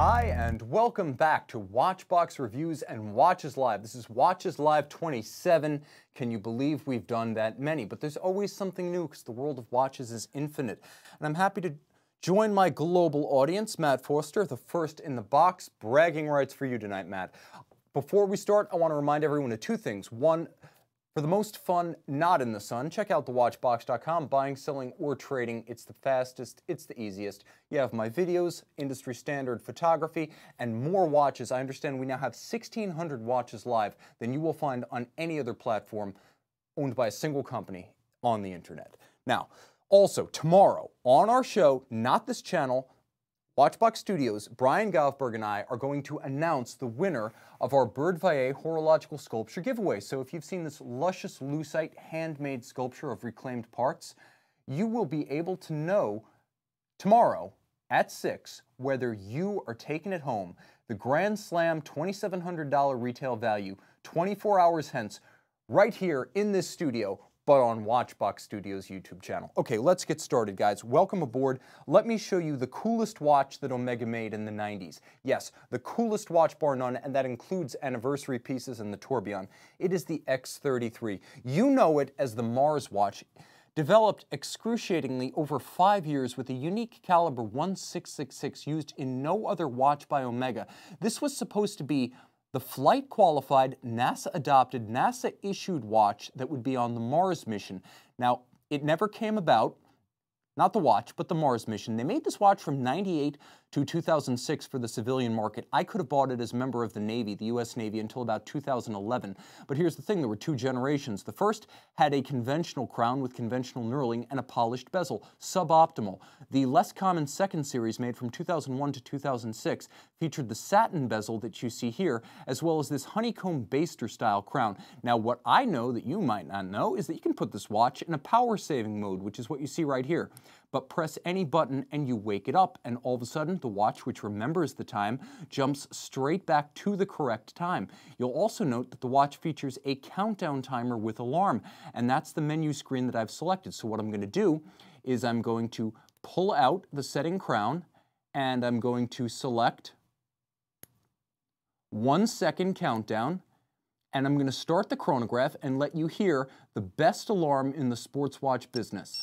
Hi, and welcome back to Watchbox Reviews and Watches Live. This is Watches Live 27. Can you believe we've done that many? But there's always something new because the world of watches is infinite. And I'm happy to join my global audience, Matt Forster, the first in the box. Bragging rights for you tonight, Matt. Before we start, I want to remind everyone of two things. One, for the most fun not in the sun, check out thewatchbox.com. Buying, selling, or trading, it's the fastest, it's the easiest. You have my videos, industry standard photography, and more watches. I understand we now have 1,600 watches live than you will find on any other platform owned by a single company on the internet. Now, also, tomorrow on our show, not this channel, Watchbox Studios, Brian Goffberg and I are going to announce the winner of our Bird Vaillet horological sculpture giveaway. So if you've seen this luscious lucite handmade sculpture of reclaimed parts, you will be able to know tomorrow at 6 whether you are taking it home. The Grand Slam $2,700 retail value, 24 hours hence, right here in this studio, but on Watchbox Studios' YouTube channel. Okay, let's get started, guys. Welcome aboard. Let me show you the coolest watch that Omega made in the 90s. Yes, the coolest watch bar none, and that includes anniversary pieces and the tourbillon. It is the X-33. You know it as the Mars watch, developed excruciatingly over 5 years with a unique caliber 1666 used in no other watch by Omega. This was supposed to be the flight-qualified, NASA-adopted, NASA-issued watch that would be on the Mars mission. Now, it never came about, not the watch, but the Mars mission. They made this watch from '98 to 2006 for the civilian market. I could have bought it as a member of the Navy, the U.S. Navy, until about 2011. But here's the thing, there were two generations. The first had a conventional crown with conventional knurling and a polished bezel, suboptimal. The less common second series, made from 2001 to 2006, featured the satin bezel that you see here, as well as this honeycomb baster-style crown. Now, what I know that you might not know is that you can put this watch in a power-saving mode, which is what you see right here. But press any button and you wake it up, and all of a sudden the watch, which remembers the time, jumps straight back to the correct time. You'll also note that the watch features a countdown timer with alarm, and that's the menu screen that I've selected. So what I'm going to do is I'm going to pull out the setting crown, and I'm going to select 1 second countdown, and I'm going to start the chronograph and let you hear the best alarm in the sports watch business.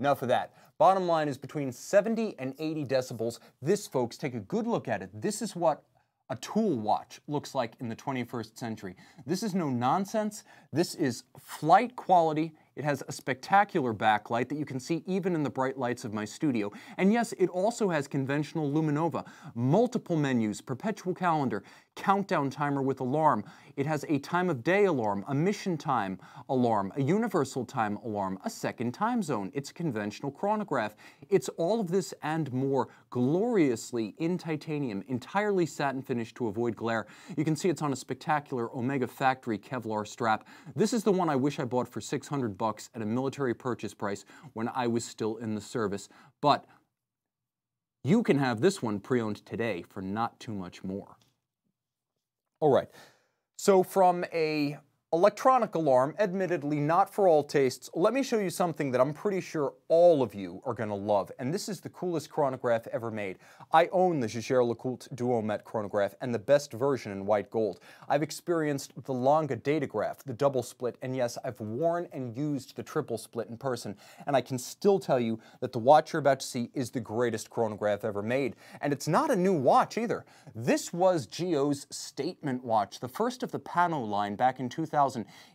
Enough of that. Bottom line is between 70 and 80 decibels. This, folks, take a good look at it. This is what a tool watch looks like in the 21st century. This is no nonsense. This is flight quality. It has a spectacular backlight that you can see even in the bright lights of my studio. And yes, it also has conventional luminova, multiple menus, perpetual calendar, countdown timer with alarm. It has a time of day alarm, a mission time alarm, a universal time alarm, a second time zone. It's a conventional chronograph. It's all of this and more, gloriously in titanium, entirely satin finished to avoid glare. You can see it's on a spectacular Omega factory Kevlar strap. This is the one I wish I bought for $600 at a military purchase price when I was still in the service. But you can have this one pre-owned today for not too much more. All right, so from a electronic alarm, admittedly not for all tastes, let me show you something that I'm pretty sure all of you are going to love, and this is the coolest chronograph ever made. I own the Jaeger LeCoultre Duometre chronograph and the best version in white gold. I've experienced the Lange Graph, the double split, and yes, I've worn and used the triple split in person, and I can still tell you that the watch you're about to see is the greatest chronograph ever made. And it's not a new watch either. This was Geo's statement watch, the first of the Panerai line back in 2000.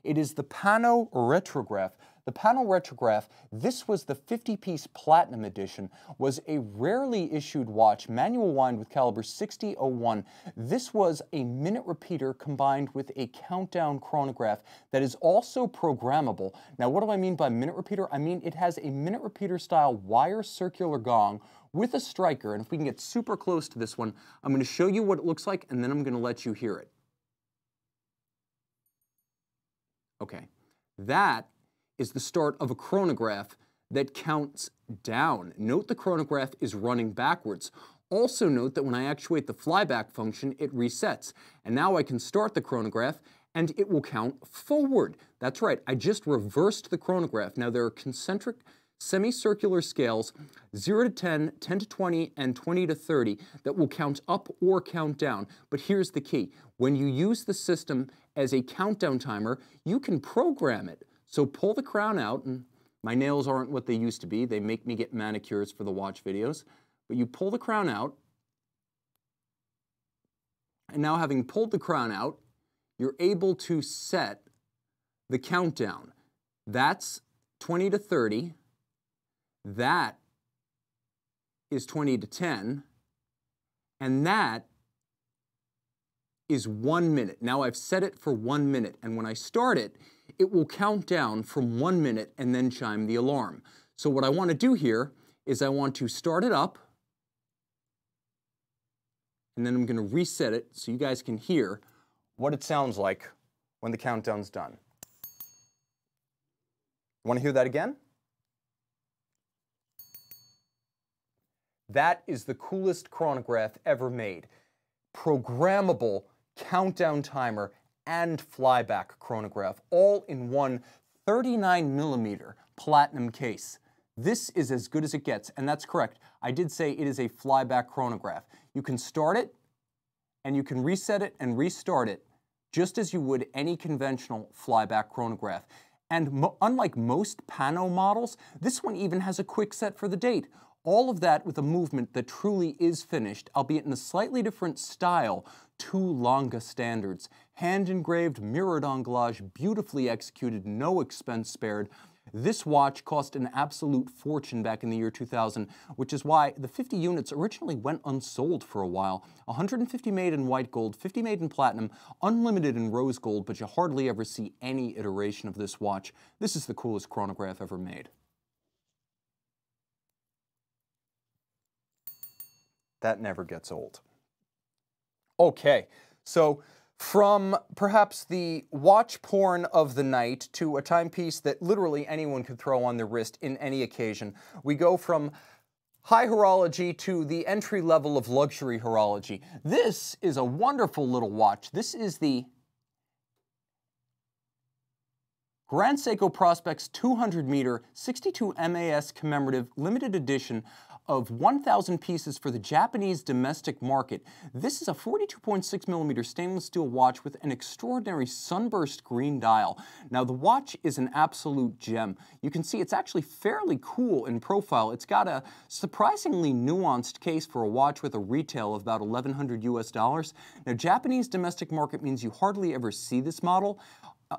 It is the Panerai Retrograph. The Panerai Retrograph, this was the 50-piece Platinum Edition, was a rarely issued watch, manual wind with caliber 6001. This was a minute repeater combined with a countdown chronograph that is also programmable. Now, what do I mean by minute repeater? I mean it has a minute repeater style wire circular gong with a striker, and if we can get super close to this one, I'm going to show you what it looks like, and then I'm going to let you hear it. Okay, that is the start of a chronograph that counts down. Note the chronograph is running backwards. Also note that when I actuate the flyback function, it resets. And now I can start the chronograph, and it will count forward. That's right, I just reversed the chronograph. Now there are concentric semicircular scales, 0 to 10, 10 to 20, and 20 to 30 that will count up or count down. But here's the key. When you use the system as a countdown timer, you can program it. So pull the crown out, and my nails aren't what they used to be. They make me get manicures for the watch videos. But you pull the crown out, and now having pulled the crown out, you're able to set the countdown. That's 20 to 30. That is 20 to 10, and that is 1 minute. Now I've set it for 1 minute, and when I start it, it will count down from 1 minute and then chime the alarm. So what I want to do here is I want to start it up, and then I'm going to reset it so you guys can hear what it sounds like when the countdown's done. Want to hear that again? That is the coolest chronograph ever made. Programmable countdown timer and flyback chronograph, all in one 39mm platinum case. This is as good as it gets, and that's correct. I did say it is a flyback chronograph. You can start it, and you can reset it and restart it just as you would any conventional flyback chronograph. And unlike most Pano models, this one even has a quick set for the date. All of that with a movement that truly is finished, albeit in a slightly different style, to Lange standards. Hand-engraved, mirrored anglage, beautifully executed, no expense spared. This watch cost an absolute fortune back in the year 2000, which is why the 50 units originally went unsold for a while. 150 made in white gold, 50 made in platinum, unlimited in rose gold, but you hardly ever see any iteration of this watch. This is the coolest chronograph ever made. That never gets old. Okay, so from perhaps the watch porn of the night to a timepiece that literally anyone could throw on their wrist in any occasion, we go from high horology to the entry level of luxury horology. This is a wonderful little watch. This is the Grand Seiko Prospex 200-meter 62 MAS commemorative limited edition of 1,000 pieces for the Japanese domestic market. This is a 42.6mm stainless steel watch with an extraordinary sunburst green dial. Now the watch is an absolute gem. You can see it's actually fairly cool in profile. It's got a surprisingly nuanced case for a watch with a retail of about $1,100 US. Now Japanese domestic market means you hardly ever see this model.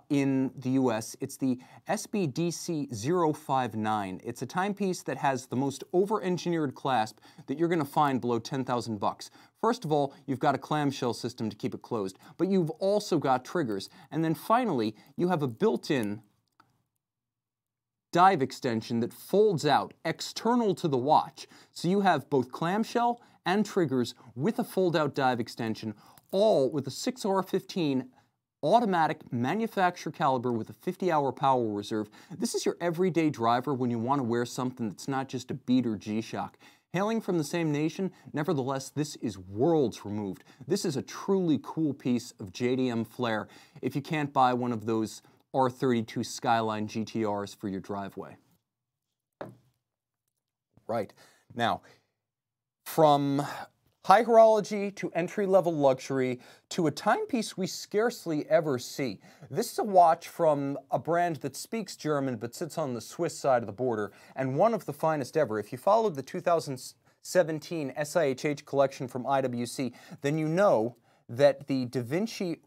In the US, it's the SBDC-059. It's a timepiece that has the most over-engineered clasp that you're going to find below 10,000 bucks. First of all, you've got a clamshell system to keep it closed, but you've also got triggers. And then finally, you have a built-in dive extension that folds out external to the watch. So you have both clamshell and triggers with a fold-out dive extension, all with a 6R15 automatic manufacturer caliber with a 50-hour power reserve. This is your everyday driver when you want to wear something that's not just a beat or G-Shock. Hailing from the same nation, nevertheless, this is worlds removed. This is a truly cool piece of JDM flair if you can't buy one of those R32 Skyline GTRs for your driveway. Right. Now, from high horology to entry-level luxury to a timepiece we scarcely ever see. This is a watch from a brand that speaks German but sits on the Swiss side of the border, and one of the finest ever. If you followed the 2017 SIHH collection from IWC, then you know that the Da Vinci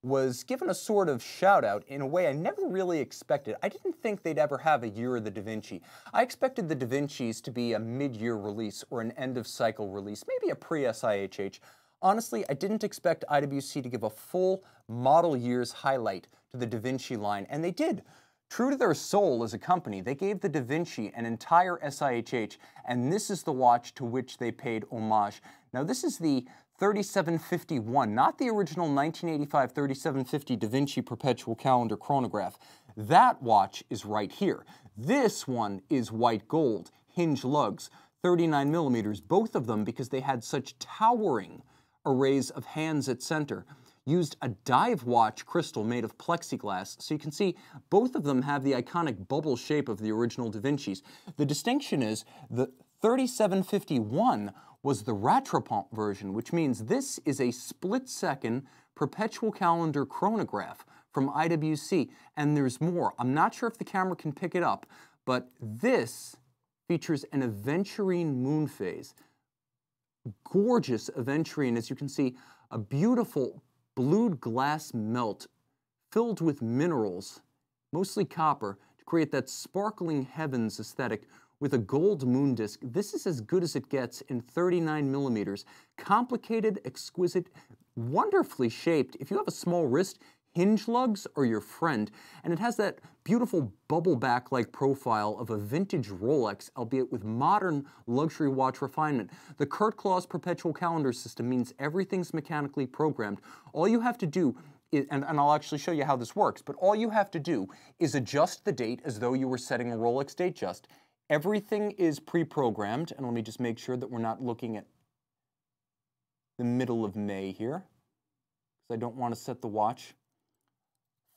was given a sort of shout-out in a way I never really expected. I didn't think they'd ever have a Year of the Da Vinci. I expected the Da Vincis to be a mid-year release or an end-of-cycle release, maybe a pre-SIHH. Honestly, I didn't expect IWC to give a full model year's highlight to the Da Vinci line, and they did. True to their soul as a company, they gave the Da Vinci an entire SIHH, and this is the watch to which they paid homage. Now, this is the 3751, not the original 1985 3750 Da Vinci Perpetual Calendar chronograph. That watch is right here. This one is white gold, hinge lugs, 39mm, both of them because they had such towering arrays of hands at center. used a dive watch crystal made of plexiglass. So you can see both of them have the iconic bubble shape of the original Da Vinci's. The distinction is the 3751 was the Rattrapante version, which means this is a split-second perpetual calendar chronograph from IWC, and there's more. I'm not sure if the camera can pick it up, but this features an aventurine moon phase. Gorgeous aventurine, as you can see, a beautiful blued glass melt filled with minerals, mostly copper, to create that sparkling heavens aesthetic with a gold moon disc. This is as good as it gets in 39 millimeters. Complicated, exquisite, wonderfully shaped. If you have a small wrist, hinge lugs are your friend. And it has that beautiful bubble back-like profile of a vintage Rolex, albeit with modern luxury watch refinement. The Kurt Claus perpetual calendar system means everything's mechanically programmed. All you have to do and I'll actually show you how this works, but all you have to do is adjust the date as though you were setting a Rolex date just. Everything is pre-programmed, and let me just make sure that we're not looking at the middle of May here, because I don't want to set the watch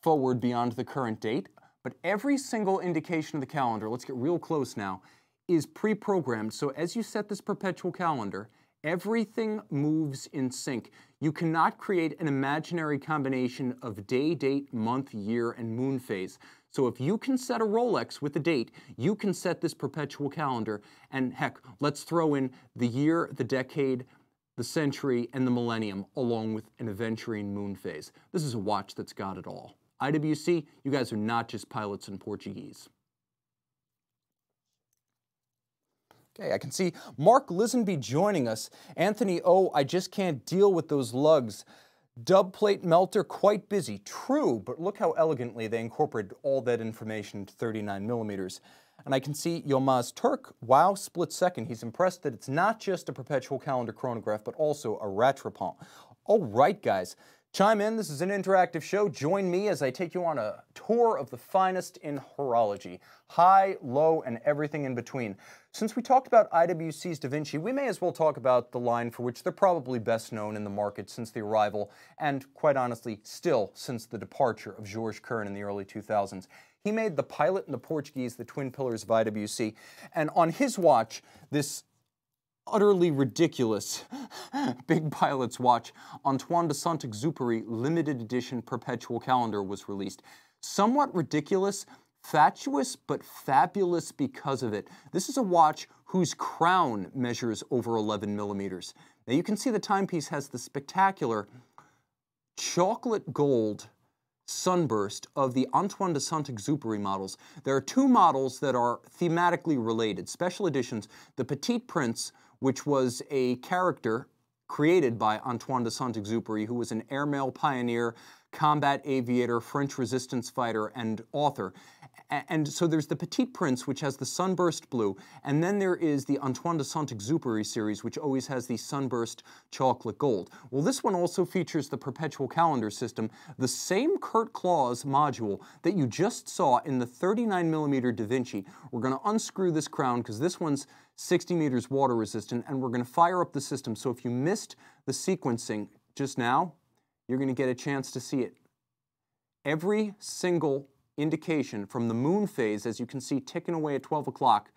forward beyond the current date. But every single indication of the calendar, let's get real close now, is pre-programmed. So as you set this perpetual calendar, everything moves in sync. You cannot create an imaginary combination of day, date, month, year, and moon phase. So if you can set a Rolex with a date, you can set this perpetual calendar. And heck, let's throw in the year, the decade, the century, and the millennium, along with an aventurine moon phase. This is a watch that's got it all. IWC, you guys are not just pilots in Portuguese. Okay, I can see Mark Lisenby joining us. Anthony, oh, I just can't deal with those lugs. Dub plate melter, quite busy. True, but look how elegantly they incorporated all that information to 39 millimeters. And I can see Yilmaz Turk, wow, split second. He's impressed that it's not just a perpetual calendar chronograph, but also a Rattrapante. All right, guys. Chime in, this is an interactive show. Join me as I take you on a tour of the finest in horology. High, low, and everything in between. Since we talked about IWC's Da Vinci, we may as well talk about the line for which they're probably best known in the market since the arrival, and quite honestly, still since the departure of Georges Kern in the early 2000s. He made the Pilot and the Portuguese the twin pillars of IWC, and on his watch, this utterly ridiculous Big Pilot's watch, Antoine de Saint-Exupéry limited edition perpetual calendar was released. Somewhat ridiculous, fatuous, but fabulous because of it. This is a watch whose crown measures over 11 millimeters. Now you can see the timepiece has the spectacular chocolate gold sunburst of the Antoine de Saint-Exupéry models. There are two models that are thematically related, special editions. The Petit Prince, which was a character created by Antoine de Saint-Exupéry, who was an airmail pioneer, combat aviator, French resistance fighter, and author. And so there's the Petit Prince, which has the sunburst blue, and then there is the Antoine de Saint-Exupéry series, which always has the sunburst chocolate gold. Well, this one also features the perpetual calendar system, the same Kurt Claus module that you just saw in the 39mm Da Vinci. We're going to unscrew this crown because this one's 60 meters water resistant, and we're going to fire up the system. So if you missed the sequencing just now, you're going to get a chance to see it. Every single indication from the moon phase, as you can see ticking away at 12 o'clock,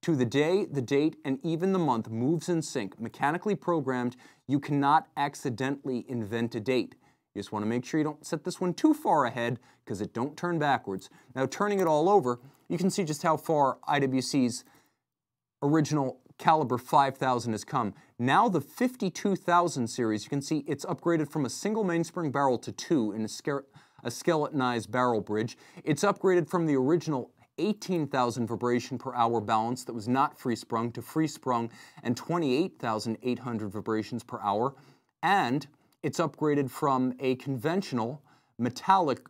to the day, the date, and even the month moves in sync, mechanically programmed. You cannot accidentally invent a date. You just want to make sure you don't set this one too far ahead because it don't turn backwards. Now turning it all over, you can see just how far IWC's original caliber 5000 has come. Now the 52000 series, you can see it's upgraded from a single mainspring barrel to two in a skeletonized barrel bridge. It's upgraded from the original 18,000 vibration per hour balance that was not free-sprung to free-sprung and 28,800 vibrations per hour. And it's upgraded from a conventional metallic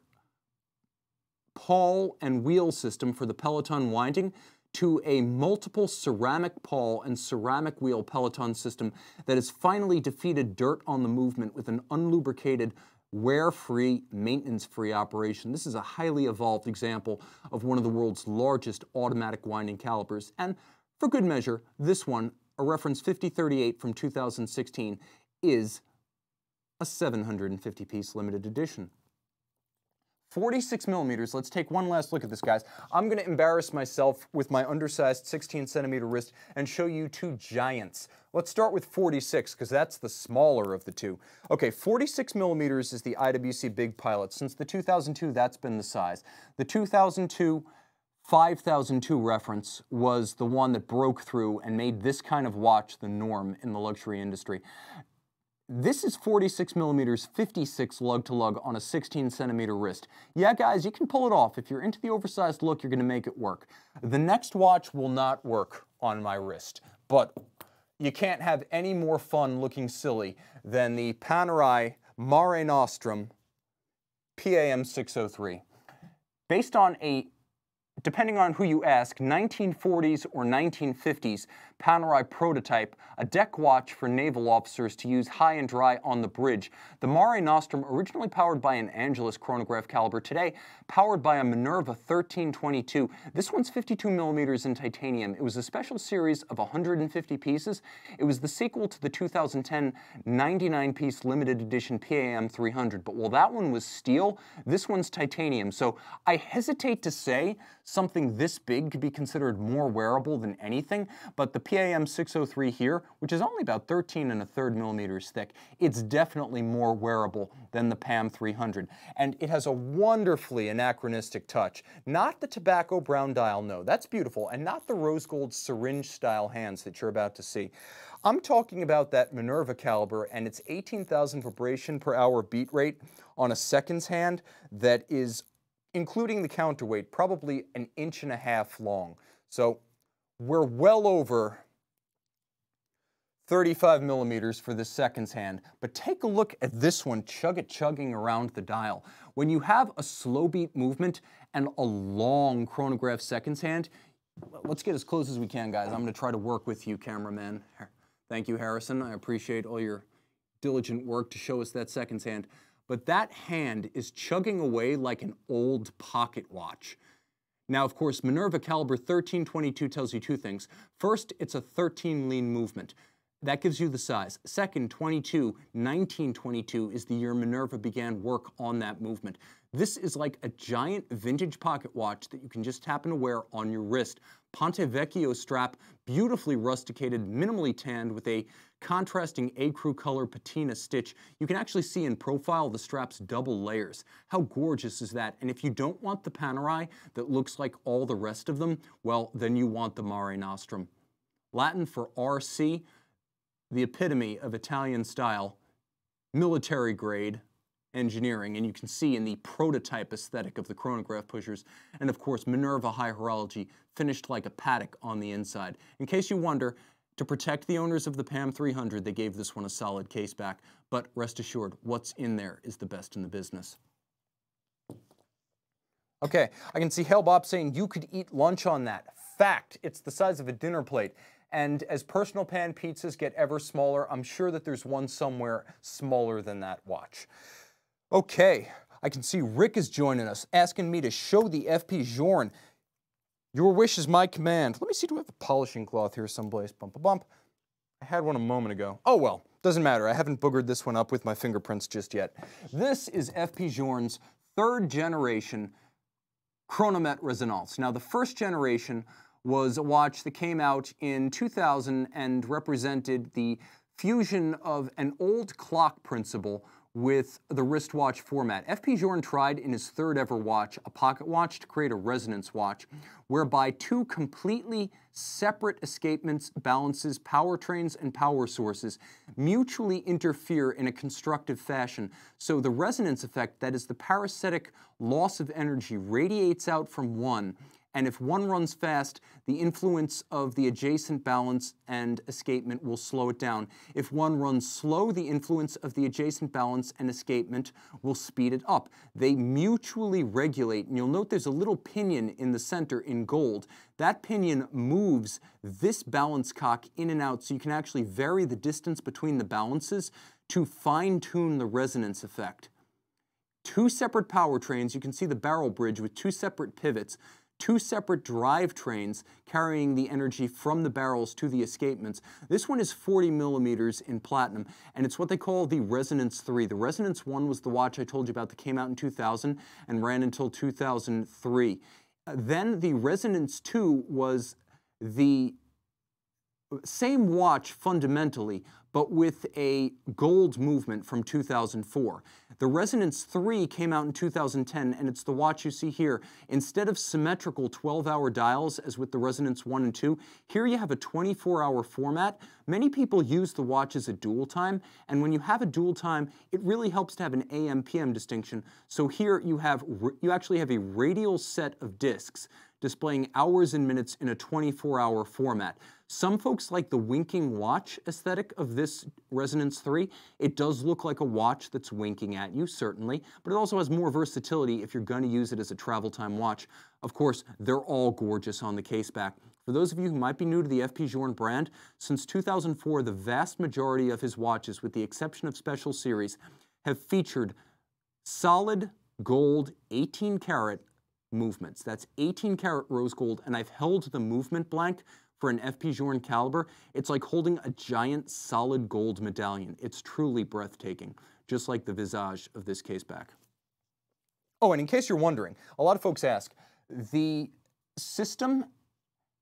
pawl and wheel system for the peloton winding to a multiple ceramic pawl and ceramic wheel peloton system that has finally defeated dirt on the movement with an unlubricated, wear-free, maintenance-free operation. This is a highly evolved example of one of the world's largest automatic winding calipers. And for good measure, this one, a reference 5038 from 2016, is a 750-piece limited edition. 46 millimeters. Let's take one last look at this, guys. I'm going to embarrass myself with my undersized 16-centimeter wrist and show you two giants. Let's start with 46, because that's the smaller of the two. Okay, 46 millimeters is the IWC Big Pilot. Since the 2002, that's been the size. The 2002 5002 reference was the one that broke through and made this kind of watch the norm in the luxury industry. This is 46 millimeters, 56 lug-to-lug on a 16-centimeter wrist. Yeah, guys, you can pull it off. If you're into the oversized look, you're going to make it work. The next watch will not work on my wrist, but you can't have any more fun looking silly than the Panerai Mare Nostrum PAM 603. Based on a, depending on who you ask, 1940s or 1950s Panerai prototype, a deck watch for naval officers to use high and dry on the bridge. The Mare Nostrum, originally powered by an Angelus chronograph caliber, today powered by a Minerva 1322. This one's 52 millimeters in titanium. It was a special series of 150 pieces. It was the sequel to the 2010 99-piece limited edition PAM 300, but while that one was steel, this one's titanium. So I hesitate to say something this big could be considered more wearable than anything, but the PAM 603 here, which is only about 13 1/3 millimeters thick, it's definitely more wearable than the PAM 300. And it has a wonderfully anachronistic touch. Not the tobacco brown dial, no, that's beautiful, and not the rose gold syringe-style hands that you're about to see. I'm talking about that Minerva caliber and its 18,000 vibration per hour beat rate on a seconds hand that is, including the counterweight, probably 1.5 inches long. So we're well over 35 millimeters for this seconds hand, but take a look at this one, chugging around the dial. When you have a slow beat movement and a long chronograph seconds hand, let's get as close as we can, guys. I'm going to try to work with you, cameraman. Thank you, Harrison. I appreciate all your diligent work to show us that seconds hand. But that hand is chugging away like an old pocket watch. Now, of course, Minerva caliber 1322 tells you two things. First, it's a 13 lean movement. That gives you the size. Second, 1922 is the year Minerva began work on that movement. This is like a giant vintage pocket watch that you can just happen to wear on your wrist. Ponte Vecchio strap, beautifully rusticated, minimally tanned with a contrasting ecru color patina stitch. You can actually see in profile the strap's double layers. How gorgeous is that? And if you don't want the Panerai that looks like all the rest of them, well, then you want the Mare Nostrum. Latin for RC, the epitome of Italian style, military grade engineering, and you can see in the prototype aesthetic of the chronograph pushers, and of course Minerva high horology, finished like a paddock on the inside. In case you wonder, to protect the owners of the PAM 300, they gave this one a solid case back, but rest assured, what's in there is the best in the business. Okay, I can see Hellbop saying you could eat lunch on that. Fact, it's the size of a dinner plate. And as personal pan pizzas get ever smaller, I'm sure that there's one somewhere smaller than that watch. Okay, I can see Rick is joining us, asking me to show the FP Journe. Your wish is my command. Let me see, do we have a polishing cloth here someplace? Bump, bump, bump. I had one a moment ago. Oh well, doesn't matter. I haven't boogered this one up with my fingerprints just yet. This is FP Journe's 3rd generation Chronometre Resonance. Now, the 1st generation was a watch that came out in 2000 and represented the fusion of an old clock principle with the wristwatch format. FP Journe tried in his 3rd ever watch, a pocket watch, to create a resonance watch, whereby 2 completely separate escapements, balances, powertrains, and power sources mutually interfere in a constructive fashion. So the resonance effect, that is the parasitic loss of energy, radiates out from one, and if one runs fast, the influence of the adjacent balance and escapement will slow it down. If one runs slow, the influence of the adjacent balance and escapement will speed it up. They mutually regulate, and you'll note there's a little pinion in the center in gold. That pinion moves this balance cock in and out, so you can actually vary the distance between the balances to fine-tune the resonance effect. 2 separate powertrains. You can see the barrel bridge with 2 separate pivots. two separate drivetrains carrying the energy from the barrels to the escapements. This one is 40 millimeters in platinum, and it's what they call the Resonance 3. The Resonance 1 was the watch I told you about that came out in 2000 and ran until 2003. Then the Resonance 2 was the same watch fundamentally, but with a gold movement from 2004. The Resonance 3 came out in 2010, and it's the watch you see here. Instead of symmetrical 12-hour dials, as with the Resonance 1 and 2, here you have a 24-hour format. Many people use the watch as a dual time, and when you have a dual time, it really helps to have an AM-PM distinction. So here you actually have a radial set of discs displaying hours and minutes in a 24-hour format. Some folks like the winking watch aesthetic of this Resonance 3. It does look like a watch that's winking at you, certainly, but it also has more versatility if you're going to use it as a travel time watch. Of course, they're all gorgeous on the case back. For those of you who might be new to the FP Journe brand, since 2004, the vast majority of his watches, with the exception of special series, have featured solid gold 18-karat movements. That's 18-karat rose gold, and I've held the movement blank for an FP Journe caliber. It's like holding a giant solid gold medallion. It's truly breathtaking, just like the visage of this case back. Oh, and in case you're wondering, a lot of folks ask, the system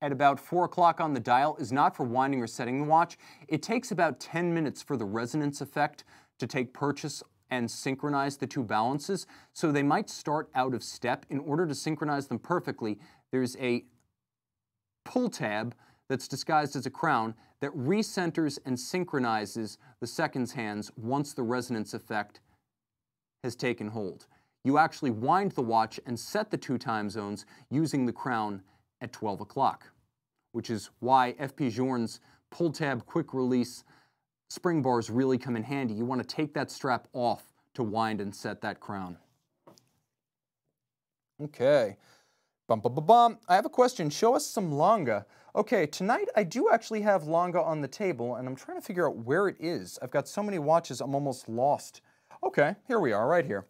at about 4 o'clock on the dial is not for winding or setting the watch. It takes about 10 minutes for the resonance effect to take purchase and synchronize the two balances, so they might start out of step. In order to synchronize them perfectly, there's a pull tab that's disguised as a crown that recenters and synchronizes the seconds hands once the resonance effect has taken hold. You actually wind the watch and set the two time zones using the crown at 12 o'clock, which is why FP Journe's pull tab quick release spring bars really come in handy. You want to take that strap off to wind and set that crown. Okay. Bum, bum, bum, bum. I have a question. Show us some Lange. Okay, tonight I do actually have Lange on the table, and I'm trying to figure out where it is. I've got so many watches, I'm almost lost. Okay, here we are, right here.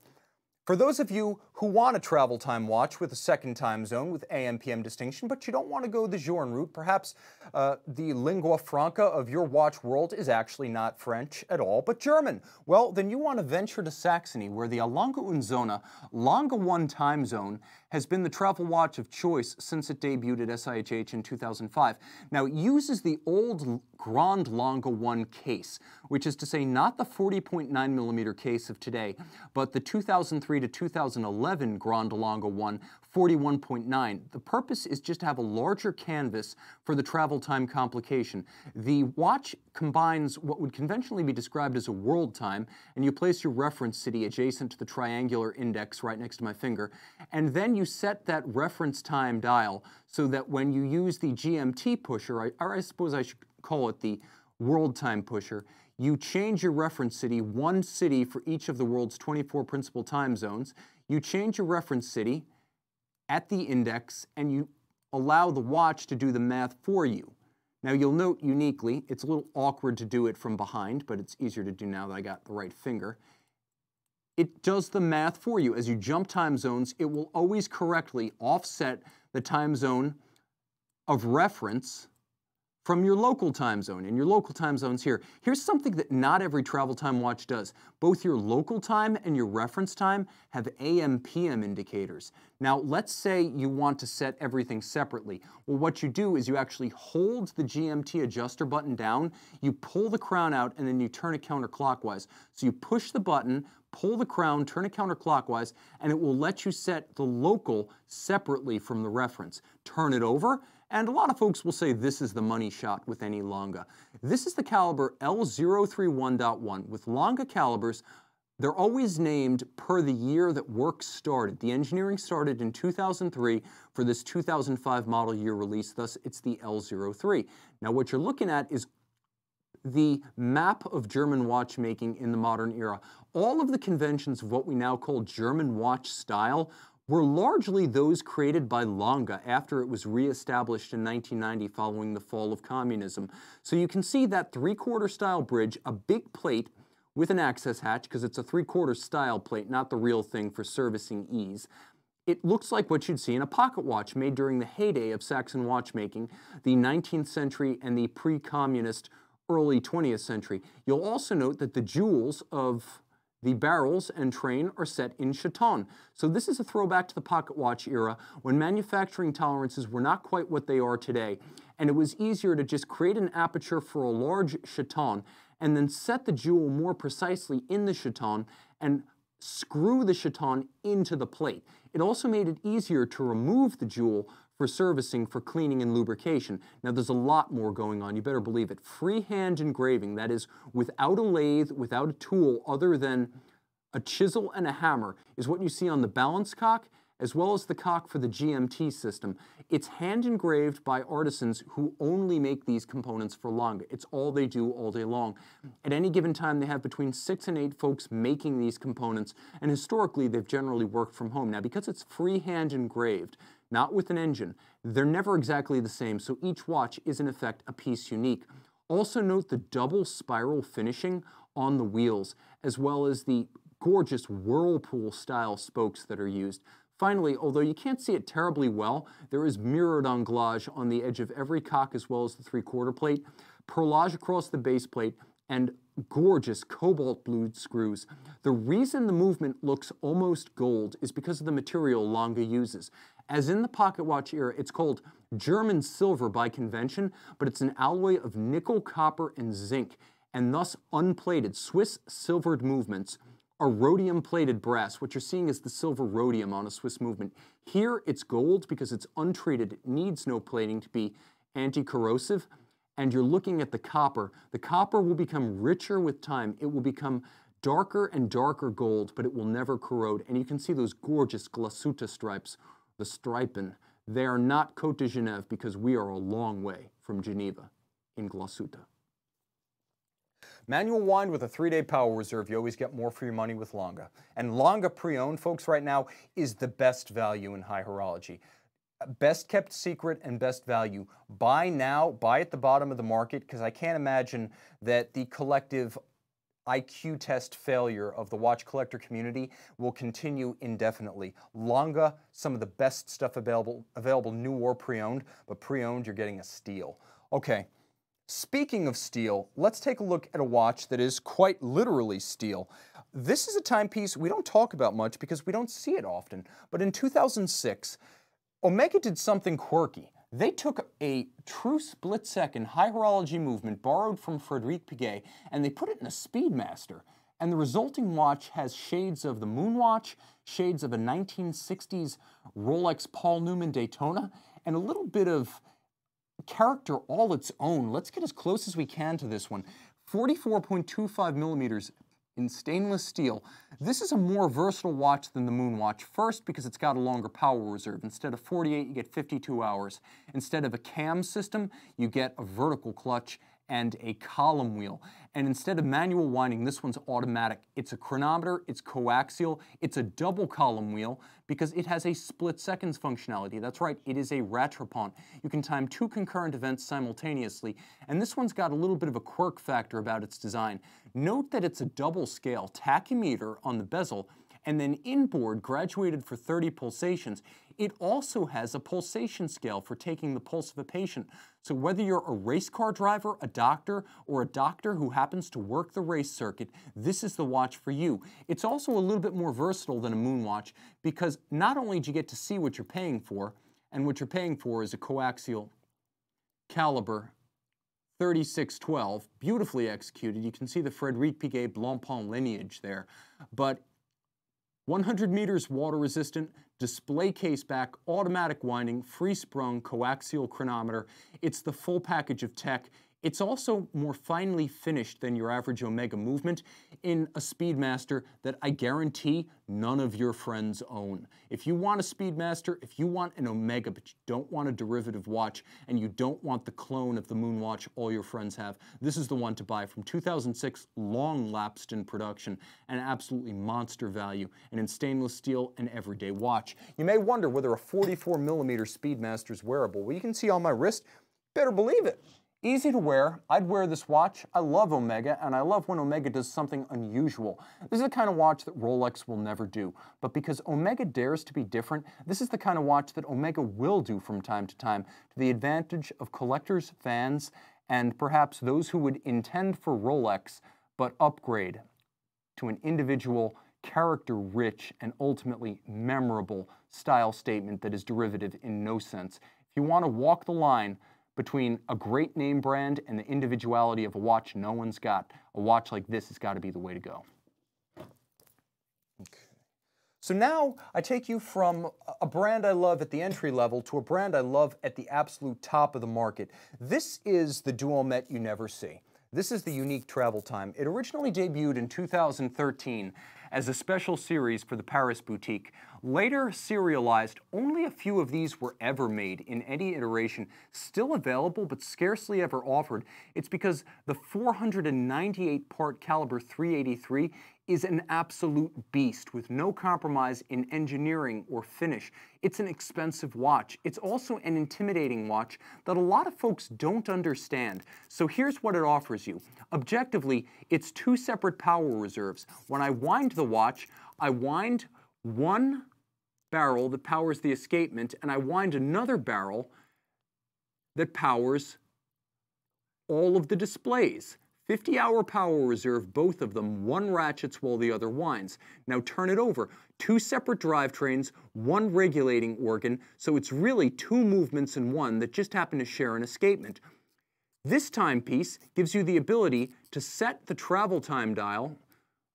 For those of you who want a travel time watch with a second time zone with AM-PM distinction, but you don't want to go the Journe route, perhaps the lingua franca of your watch world is actually not French at all, but German. Well, then you want to venture to Saxony, where the Lange Sohne Lange 1 time zone has been the travel watch of choice since it debuted at SIHH in 2005. Now, it uses the old Grand Lange 1 case, which is to say not the 40.9mm case of today, but the 2003 to 2011 Grand Lange 1 41.9. The purpose is just to have a larger canvas for the travel time complication. The watch combines what would conventionally be described as a world time, and you place your reference city adjacent to the triangular index right next to my finger, and then you set that reference time dial so that when you use the GMT pusher, or I suppose I should call it the world time pusher, you change your reference city, one city for each of the world's 24 principal time zones. You change your reference city at the index, and you allow the watch to do the math for you. Now, you'll note uniquely, it's a little awkward to do it from behind, but it's easier to do now that I got the right finger. It does the math for you. As you jump time zones, it will always correctly offset the time zone of reference from your local time zone, and your local time zone's here. Here's something that not every travel time watch does. Both your local time and your reference time have AM-PM indicators. Now, let's say you want to set everything separately. Well, what you do is you actually hold the GMT adjuster button down, you pull the crown out, and then you turn it counterclockwise. So you push the button, pull the crown, turn it counterclockwise, and it will let you set the local separately from the reference. Turn it over, and a lot of folks will say this is the money shot with any Lange. This is the caliber L031.1. With Lange calibers, they're always named per the year that work started. The engineering started in 2003 for this 2005 model year release, thus it's the L03. Now what you're looking at is the map of German watchmaking in the modern era. All of the conventions of what we now call German watch style were largely those created by Lange after it was reestablished in 1990 following the fall of communism. So you can see that 3/4 style bridge, a big plate with an access hatch, because it's a 3/4 style plate, not the real thing for servicing ease. It looks like what you'd see in a pocket watch made during the heyday of Saxon watchmaking, the 19th century and the pre-communist early 20th century. You'll also note that the jewels of the barrels and train are set in chaton. So this is a throwback to the pocket watch era when manufacturing tolerances were not quite what they are today. And it was easier to just create an aperture for a large chaton and then set the jewel more precisely in the chaton and screw the chaton into the plate. It also made it easier to remove the jewel for servicing, for cleaning and lubrication. Now there's a lot more going on, you better believe it. Freehand engraving, that is without a lathe, without a tool other than a chisel and a hammer, is what you see on the balance cock as well as the cock for the GMT system. It's hand engraved by artisans who only make these components for Lange. It's all they do all day long. At any given time, they have between 6 and 8 folks making these components, and historically, they've generally worked from home. Now, because it's freehand engraved, not with an engine, they're never exactly the same, so each watch is in effect a piece unique. Also note the double spiral finishing on the wheels, as well as the gorgeous whirlpool-style spokes that are used. Finally, although you can't see it terribly well, there is mirrored anglage on the edge of every cock as well as the 3/4 plate, perlage across the base plate, and gorgeous cobalt blue screws. The reason the movement looks almost gold is because of the material Lange uses. As in the pocket watch era, it's called German silver by convention, but it's an alloy of nickel, copper, and zinc, and thus unplated. Swiss silvered movements are rhodium-plated brass. What you're seeing is the silver rhodium on a Swiss movement. Here, it's gold because it's untreated. It needs no plating to be anti-corrosive. And you're looking at the copper. The copper will become richer with time. It will become darker and darker gold, but it will never corrode. And you can see those gorgeous Glashütte stripes, the stripen. They are not Côte de Genève because we are a long way from Geneva in Glashütte. Manual wind with a 3-day power reserve, you always get more for your money with Lange. And Lange pre-owned, folks, right now is the best value in high horology. Best kept secret and best value. Buy now, buy at the bottom of the market, because I can't imagine that the collective IQ test failure of the watch collector community will continue indefinitely. Lange, some of the best stuff available new or pre-owned, but pre-owned you're getting a steal. Okay. Speaking of steel, let's take a look at a watch that is quite literally steel. This is a timepiece we don't talk about much because we don't see it often, but in 2006, Omega did something quirky. They took a true split-second high horology movement borrowed from Rolex Piguet, and they put it in a Speedmaster. And the resulting watch has shades of the Moonwatch, shades of a 1960s Rolex Paul Newman Daytona, and a little bit of character all its own. Let's get as close as we can to this one. 44.25 millimeters in stainless steel. This is a more versatile watch than the Moonwatch. First, because it's got a longer power reserve. Instead of 48, you get 52 hours. Instead of a cam system, you get a vertical clutch and a column wheel. And instead of manual winding, this one's automatic. It's a chronometer, it's coaxial, it's a double column wheel because it has a split seconds functionality. That's right, it is a Rattrapante. You can time 2 concurrent events simultaneously, and this one's got a little bit of a quirk factor about its design. Note that it's a double scale tachymeter on the bezel, and then inboard, graduated for 30 pulsations. It also has a pulsation scale for taking the pulse of a patient. So whether you're a race car driver, a doctor, or a doctor who happens to work the race circuit, this is the watch for you. It's also a little bit more versatile than a Moonwatch because not only do you get to see what you're paying for, and what you're paying for is a coaxial caliber 3612, beautifully executed. You can see the Rolex Piguet Blancpain lineage there, but 100 meters water resistant, display case back, automatic winding, free sprung, coaxial chronometer. It's the full package of tech. It's also more finely finished than your average Omega movement in a Speedmaster that I guarantee none of your friends own. If you want a Speedmaster, if you want an Omega but you don't want a derivative watch and you don't want the clone of the Moonwatch all your friends have, this is the one to buy. From 2006, long lapsed in production, and absolutely monster value, and in stainless steel, an everyday watch. You may wonder whether a 44mm Speedmaster is wearable. Well, you can see on my wrist, better believe it. Easy to wear. I'd wear this watch. I love Omega, and I love when Omega does something unusual. This is the kind of watch that Rolex will never do. But because Omega dares to be different, this is the kind of watch that Omega will do from time to time, to the advantage of collectors, fans, and perhaps those who would intend for Rolex, but upgrade to an individual, character-rich, and ultimately memorable style statement that is derivative in no sense. If you want to walk the line between a great name brand and the individuality of a watch no one's got, a watch like this has got to be the way to go. Okay. So now I take you from a brand I love at the entry level to a brand I love at the absolute top of the market. This is the Duometre you never see. This is the Unique Travel Time. It originally debuted in 2013 as a special series for the Paris boutique. Later serialized, only a few of these were ever made in any iteration, still available but scarcely ever offered. It's because the 498-part caliber 383 is an absolute beast with no compromise in engineering or finish. It's an expensive watch. It's also an intimidating watch that a lot of folks don't understand. So here's what it offers you. Objectively, it's two separate power reserves. When I wind the watch, I wind one barrel that powers the escapement, and I wind another barrel that powers all of the displays. 50-hour power reserve, both of them. One ratchets while the other winds. Now turn it over. Two separate drivetrains, one regulating organ, so it's really two movements in one that just happen to share an escapement. This timepiece gives you the ability to set the travel time dial.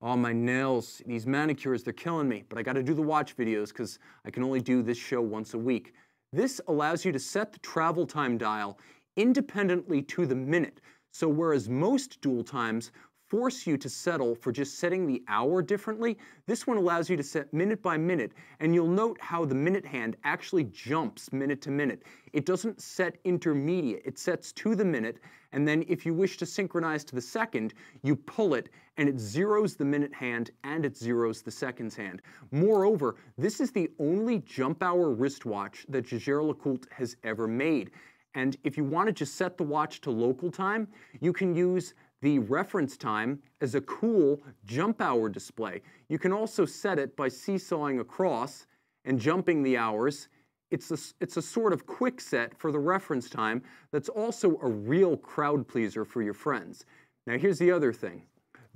Oh, my nails, these manicures, they're killing me, but I got to do the watch videos because I can only do this show once a week. This allows you to set the travel time dial independently to the minute. So whereas most dual times force you to settle for just setting the hour differently, this one allows you to set minute by minute, and you'll note how the minute hand actually jumps minute to minute. It doesn't set intermediate, it sets to the minute, and then if you wish to synchronize to the second, you pull it, and it zeroes the minute hand and it zeroes the seconds hand. Moreover, this is the only jump hour wristwatch that Jaeger LeCoultre has ever made. And if you want to just set the watch to local time, you can use the reference time as a cool jump hour display. You can also set it by seesawing across and jumping the hours. It's a sort of quick set for the reference time that's also a real crowd pleaser for your friends. Now here's the other thing.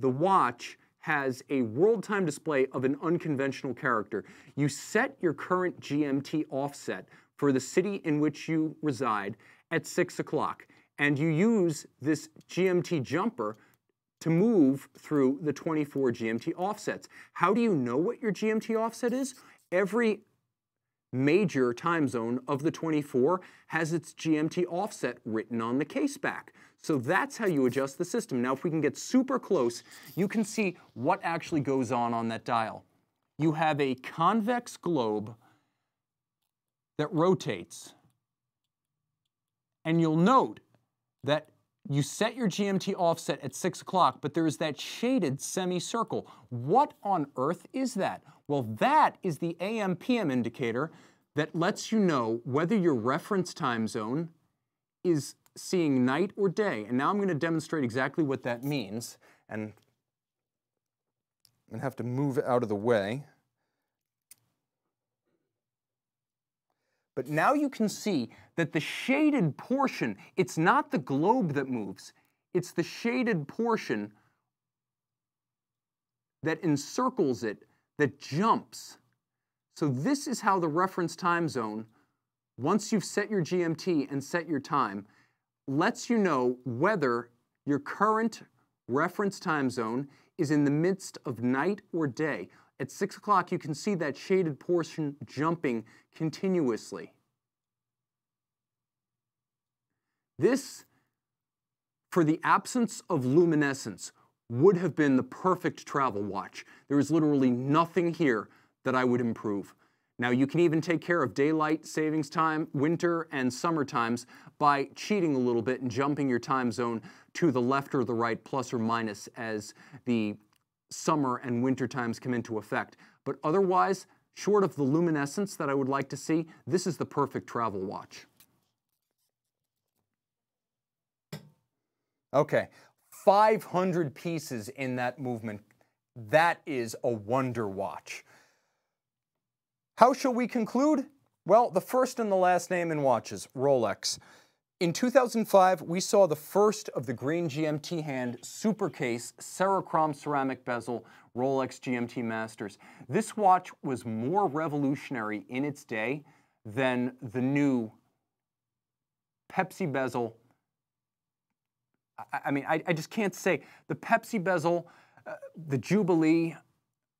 The watch has a world time display of an unconventional character. You set your current GMT offset for the city in which you reside at 6 o'clock. And you use this GMT jumper to move through the 24 GMT offsets. How do you know what your GMT offset is? Every major time zone of the 24 has its GMT offset written on the case back. So that's how you adjust the system. Now, if we can get super close, you can see what actually goes on that dial. You have a convex globe that rotates. And you'll note that you set your GMT offset at 6 o'clock, but there is that shaded semicircle. What on earth is that? Well, that is the AM/PM indicator that lets you know whether your reference time zone is seeing night or day. And now I'm going to demonstrate exactly what that means. And I'm going to have to move out of the way. But now you can see that the shaded portion, it's not the globe that moves, it's the shaded portion that encircles it, that jumps. So this is how the reference time zone, once you've set your GMT and set your time, lets you know whether your current reference time zone is in the midst of night or day. At 6 o'clock, you can see that shaded portion jumping continuously. This, for the absence of luminescence, would have been the perfect travel watch. There is literally nothing here that I would improve. Now, you can even take care of daylight savings time, winter and summer times by cheating a little bit and jumping your time zone to the left or the right, plus or minus, as the summer and winter times come into effect. But otherwise, short of the luminescence that I would like to see, this is the perfect travel watch. Okay, 500 pieces in that movement. That is a wonder watch. How shall we conclude? Well, the first and the last name in watches, Rolex. In 2005, we saw the first of the green GMT hand supercase Cerachrom ceramic bezel Rolex GMT Masters. This watch was more revolutionary in its day than the new Pepsi bezel. I mean, I just can't say. The Pepsi bezel, the Jubilee,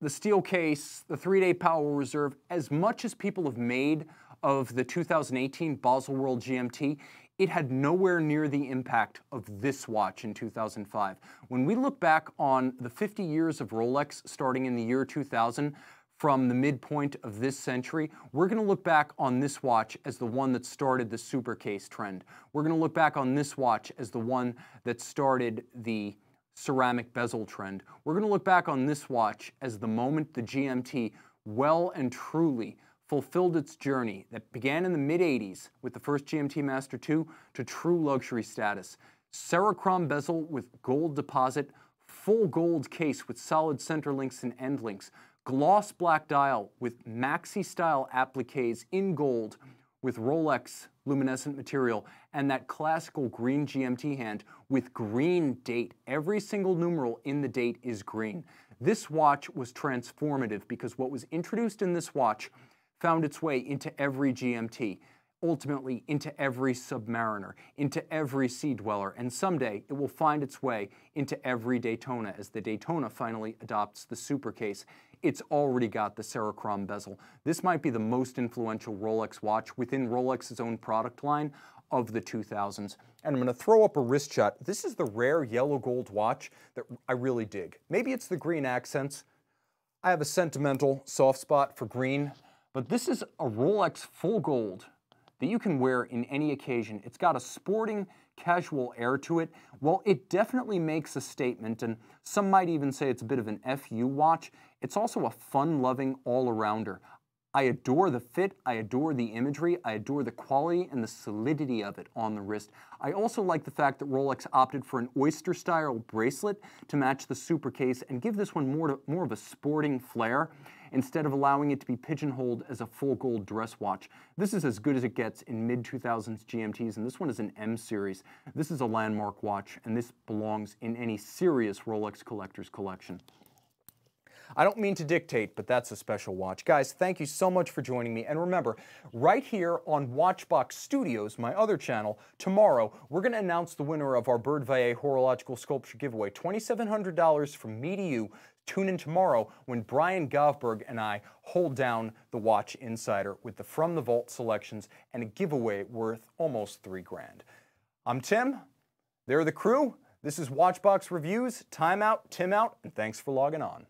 the steel case, the 3-day power reserve, as much as people have made of the 2018 Baselworld GMT, it had nowhere near the impact of this watch in 2005. When we look back on the 50 years of Rolex starting in the year 2000, from the midpoint of this century, we're going to look back on this watch as the one that started the supercase trend. We're going to look back on this watch as the one that started the ceramic bezel trend. We're going to look back on this watch as the moment the GMT well and truly fulfilled its journey that began in the mid-80s with the first GMT-Master II to true luxury status. Cerachrom-bezel with gold deposit, full gold case with solid center links and end links, gloss black dial with maxi-style appliques in gold with Rolex luminescent material, and that classical green GMT hand with green date. Every single numeral in the date is green. This watch was transformative because what was introduced in this watch found its way into every GMT, ultimately into every Submariner, into every Sea Dweller, and someday it will find its way into every Daytona as the Daytona finally adopts the supercase. It's already got the Cerachrom bezel. This might be the most influential Rolex watch within Rolex's own product line of the 2000s. And I'm going to throw up a wrist shot. This is the rare yellow gold watch that I really dig. Maybe it's the green accents. I have a sentimental soft spot for green, but this is a Rolex full gold that you can wear in any occasion. It's got a sporting, casual air to it. Well, it definitely makes a statement, and some might even say it's a bit of an FU watch. It's also a fun-loving all-arounder. I adore the fit, I adore the imagery, I adore the quality and the solidity of it on the wrist. I also like the fact that Rolex opted for an oyster-style bracelet to match the supercase and give this one more of a sporting flair, instead of allowing it to be pigeonholed as a full gold dress watch. This is as good as it gets in mid-2000s GMTs, and this one is an M series. This is a landmark watch, and this belongs in any serious Rolex collector's collection. I don't mean to dictate, but that's a special watch. Guys, thank you so much for joining me. And remember, right here on Watchbox Studios, my other channel, tomorrow, we're going to announce the winner of our Bird Vaillet horological sculpture giveaway, $2,700 from me to you. Tune in tomorrow when Brian Govberg and I hold down the Watch Insider with the From the Vault selections and a giveaway worth almost $3 grand. I'm Tim. They're the crew. This is Watchbox Reviews. Time out, Tim out, and thanks for logging on.